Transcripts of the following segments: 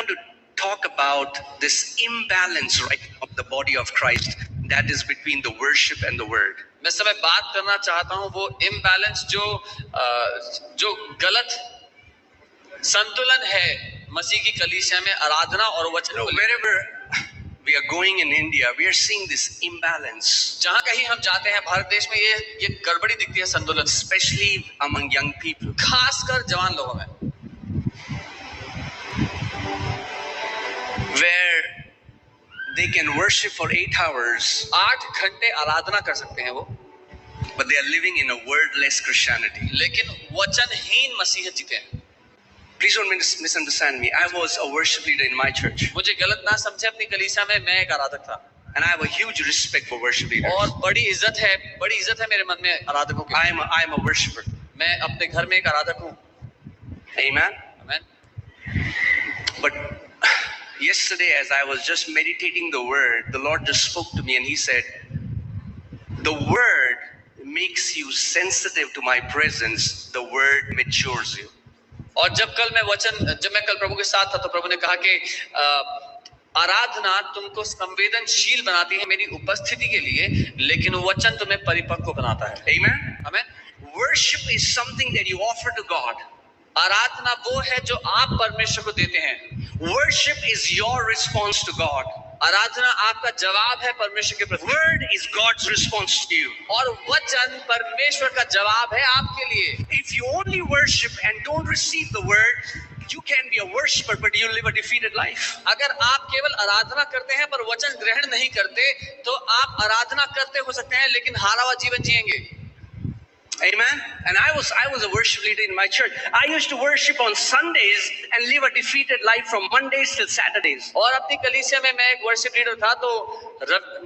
want to talk about this imbalance right of the body of Christ that is between the worship and the word. मैं समय बात करना चाहता हूँ वो इम्बैलेंस जो गलत संतुलन है मसीह की कलीसिया में आराधना और वचन को। Wherever we are going in India, we are seeing this imbalance. जहाँ कहीं हम जाते हैं भारत देश में ये गड़बड़ी दिखती है संतुलन, especially among young people. खासकर जवान लोगों में, where they can worship for 8 hours. 8 घंटे आराधना कर सकते हैं वो, but they are living in a wordless Christianity. लेकिन वचनहीन मसीह जीते हैं। Please don't misunderstand me. I was a worship leader in my church. मुझे गलत ना समझे, अपनी कलीसिया में मैं एक आराधक था। And I have a huge respect for worship leaders. और बड़ी इज्जत है मेरे मन में आराधकों की। I am a worshipper. मैं अपने घर में एक आराधक हूँ। Amen. Amen. But yesterday, as I was just meditating the word, the Lord just spoke to me and He said, "The word makes you sensitive to my presence. The word matures you." और जब मैं कल प्रभु के साथ था तो प्रभु ने कहा कि आराधना तुमको संवेदनशील बनाती है मेरी उपस्थिति के लिए, लेकिन वचन तुम्हें परिपक्व बनाता है। Amen. Amen. Worship is something that you offer to God. आराधना वो है जो आप परमेश्वर को देते हैं। Worship is your response to God. आराधना आपका जवाब है परमेश्वर के प्रति। Word is God's response to you. और वचन परमेश्वर का जवाब है आपके लिए। If you only worship and don't receive the word, you can be a worshipper but you live a defeated life. अगर आप केवल आराधना करते हैं पर वचन ग्रहण नहीं करते तो आप आराधना करते हो सकते हैं लेकिन हारा हुआ जीवन जिएंगे। Amen. And I was a worship leader in my church. I used to worship on Sundays and live a defeated life from Mondays till Saturdays. और अपनी कलीसिया में मैं एक वर्शिप लीडर था तो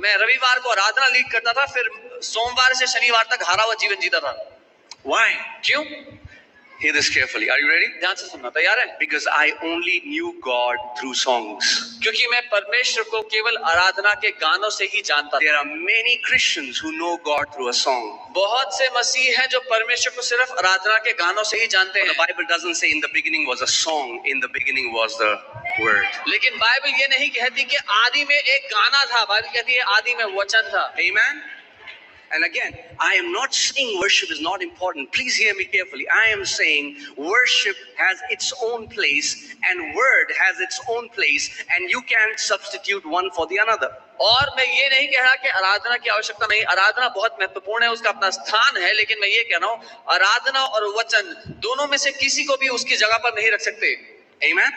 मैं रविवार को आराधना लीड करता था, फिर सोमवार से शनिवार तक हारा हुआ जीवन जीता था। Why? क्यों? Hear this carefully. Are you ready? ध्यान से सुनना, तैयार है? Because I only knew God through songs. क्योंकि मैं परमेश्वर को केवल आराधना के गानों से ही जानता था। There are many Christians who know God through a song. बहुत से मसीह हैं जो परमेश्वर को सिर्फ आराधना के गानों से ही जानते हैं। The Bible doesn't say in the beginning was a song. In the beginning was the word. लेकिन बाइबल ये नहीं कहती कि आदि में एक गाना था, बाइबल कहती है आदि में वचन था। Amen. And again, I am not saying worship is not important. Please hear me carefully. I am saying worship has its own place and word has its own place, and you can't substitute one for the another. और मैं ये नहीं कह रहा कि आराधना की आवश्यकता नहीं, आराधना बहुत महत्वपूर्ण है, उसका अपना स्थान है, लेकिन मैं ये कह रहा हूँ आराधना और वचन दोनों में से किसी को भी उसकी जगह पर नहीं रख सकते। Amen.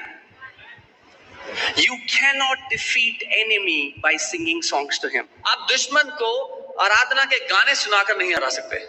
You cannot defeat enemy by singing songs to him. आप दुश्मन को आराधना के गाने सुनाकर नहीं हरा सकते।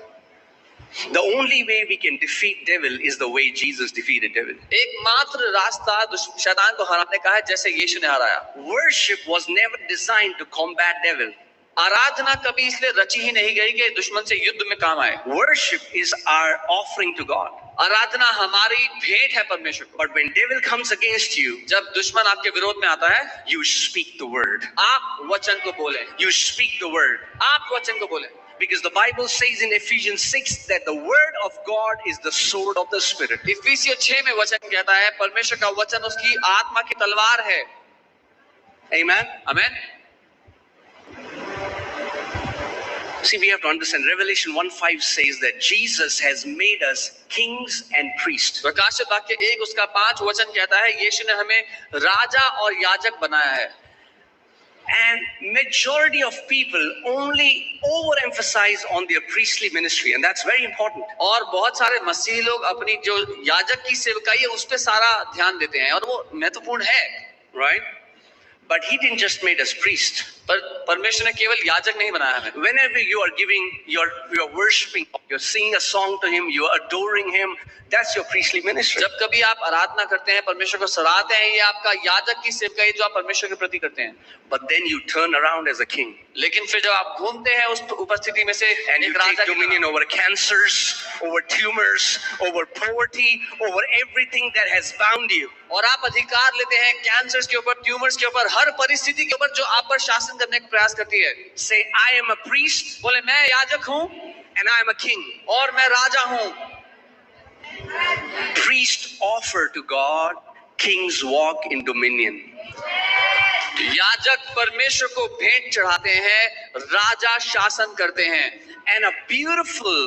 The only way we can defeat devil is the way Jesus defeated devil. एकमात्र रास्ता शैतान को हराने का है जैसे यीशु ने हराया। Worship was never designed to combat devil. आराधना कभी इसलिए रची ही नहीं गई कि दुश्मन से युद्ध में काम आए। Worship is our offering to God. आराधना हमारी भेंट है परमेश्वर को। But when devil comes against you, जब दुश्मन आपके विरोध में आता है, you speak the word. आप वचन को बोलें। You speak the word. आप वचन को बोलें। Because the Bible says in Ephesians 6 that the word of God is the sword of the Spirit. इफिसियों 6 में वचन कहता है परमेश्वर का वचन उसकी आत्मा की तलवार है। Amen. Amen. See, we have to understand Revelation 1:5 says that Jesus has made us kings and priests. प्रकाशित वाक्य 1 उसका 5 वचन कहता है यीशु ने हमें राजा और याजक बनाया है। And majority of people only overemphasize on their priestly ministry, and that's very important. और बहुत सारे मसीही लोग अपनी जो याजक की सेवकाई है उस पे सारा ध्यान देते हैं और वो महत्वपूर्ण है, right? But he didn't just make us priest. पर परमेश्वर ने केवल याजक नहीं बनाया हमें। Whenever you are giving, you are worshiping, you're singing a song to him, you are adoring him, that's your priestly ministry. जब कभी आप आराधना करते हैं, परमेश्वर को सराहते हैं, ये आपका याजक की सेवकाई जो आप परमेश्वर के प्रति करते हैं। But then you turn around as a king. लेकिन फिर जब आप घूमते हैं उस उपस्थिति में से and you take dominion over cancers, over tumors, over poverty, over everything that has bound you. और आप अधिकार लेते हैं कैंसर्स के ऊपर, ट्यूमर्स के ऊपर, हर परिस्थिति के ऊपर जो आप पर शासन करने का प्रयास करती है। Say, I am a priest. बोले मैं याजक हूँ and I am a king. और मैं राजा हूँ। Priest offer to God Kings walk in dominion. याजक परमेश्वर को भेंट चढ़ाते हैं, राजा शासन करते हैं। And a beautiful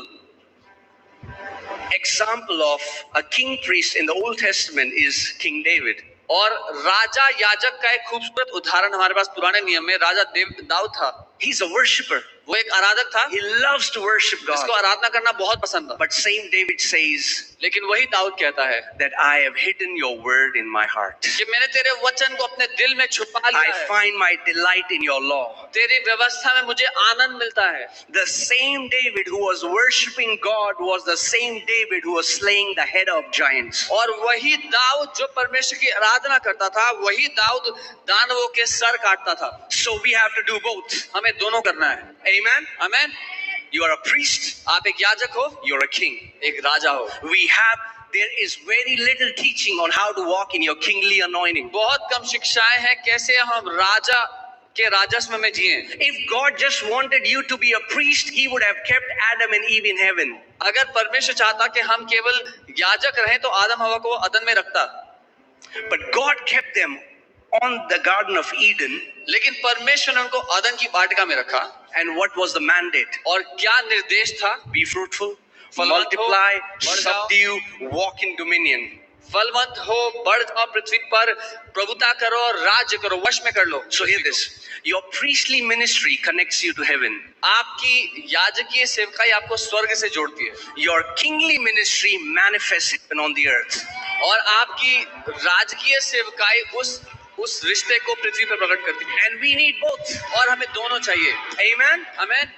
example of a king priest in the Old Testament is King David. और राजा याजक का एक खूबसूरत उदाहरण हमारे पास पुराने नियम में राजा दाऊद था। He's a worshipper. वो एक आराधक था, He loves to worship God. जिसको आराधना करना बहुत पसंद था। But same David says लेकिन वही दाऊद कहता है that I have hidden your word in my heart. कि मैंने तेरे वचन को अपने दिल में छुपा लिया I है। find my delight in your law. तेरी व्यवस्था में मुझे आनंद मिलता है। The same David who was worshiping God was the same David who was slaying the head of giants. और वही दाऊद जो परमेश्वर की आराधना करता था, वही दाऊद दानवों के सर काटता था। So we have to do both. हमें दोनों करना है। Amen. Amen. You are a priest. आप एक याजक हो, You're a king. एक राजा हो। There is very little teaching on how to walk in your kingly anointing. बहुत कम शिक्षाएं हैं कैसे हम राजा के राजस्व में जिएं। If God just wanted you to be a priest, He would have kept Adam and Eve in heaven. अगर परमेश्वर चाहता कि हम केवल याजक रहें तो आदम हवा को अदन में रखता। But God kept them on the Garden of Eden. लेकिन परमेश्वर ने उनको अदन की वाटिका में रखा। And what was the mandate? और क्या निर्देश था? Be fruitful, फलवंत हो, multiply, बढ़ जाओ, subdue, walk in dominion. फलवंत हो, बढ़ जाओ, पृथ्वी पर प्रभुता करो और राज्य करो, वश में कर लो। So hear this. Your priestly ministry connects you to heaven. आपकी याजकीय सेवकाई आपको स्वर्ग से जोड़ती है। Your kingly ministry manifests heaven on the earth. और आपकी राजकीय सेवकाई उस रिश्ते को पृथ्वी पर प्रकट करती है। And we need both. और हमें दोनों चाहिए। Amen. आमेन।